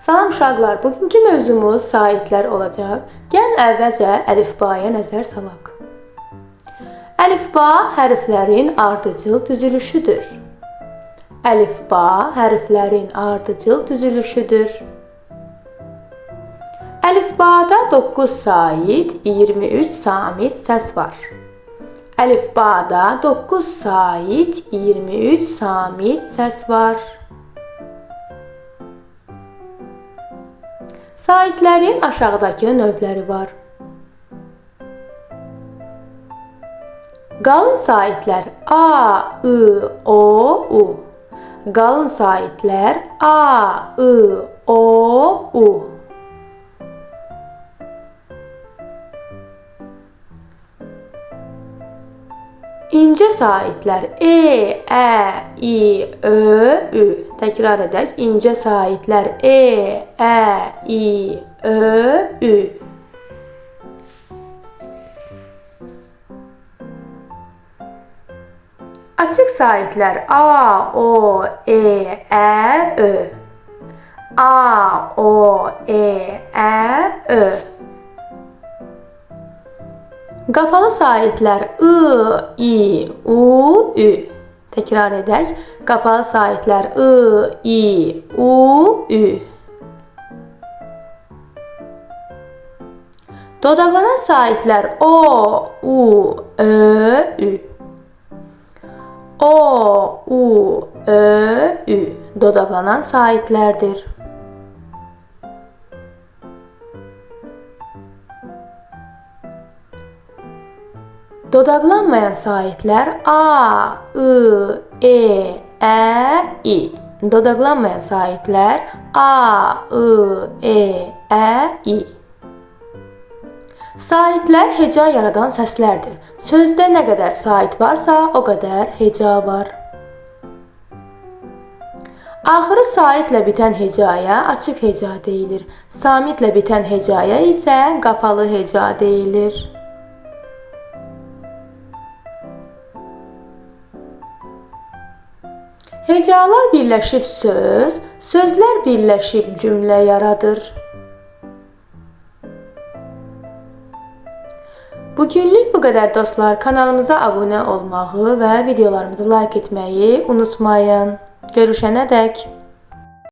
Salam uşaqlar, bugünkü mövzumuz saitlər olacaq. Gəlin əvvəlcə əlifbaya nəzər salaq. Əlifba hərflərin ardıcıl düzülüşüdür. Əlifba hərflərin ardıcıl düzülüşüdür. Əlifbada 9 sait, 23 samit səs var. Əlifbada 9 sait, 23 samit səs var. Saitlərin aşağıdakı növləri var. Qalın saitlər A, I, O, U. Qalın saitlər A, I, O, U. İnce saitlər E, Ə, İ, Ö, Ü. Təkrar edək. İnce saitlər E, Ə, İ, Ö, Ü. Açıq saitlər A, O, E, Ə, Ö. A, O, E, Ə, Ö. Qapalı saitlər I, İ, U, Ü. Təkrar edək. Qapalı saitlər I, İ, U, Ü. Dodaqlanan saitlər O, U, Ö, Ü. O, U, Ö, Ü. Dodaqlanan saitlərdir. Dodaqlanmayan saitlər A, I, E, Ə, İ. Dodaqlanmayan saitlər A, I, E, Ə, İ. Saitlər heca yaradan səslərdir. Sözdə nə qədər sait varsa, o qədər heca var. Axırı saitlə bitən hecaya açıq heca deyilir. Samitlə bitən hecaya isə qapalı heca deyilir. Hecalar birləşib söz, sözlər birləşib cümlə yaradır. Bugünlük bu qədər dostlar. Kanalımıza abunə olmağı və videolarımızı like etməyi unutmayın. Görüşənədək.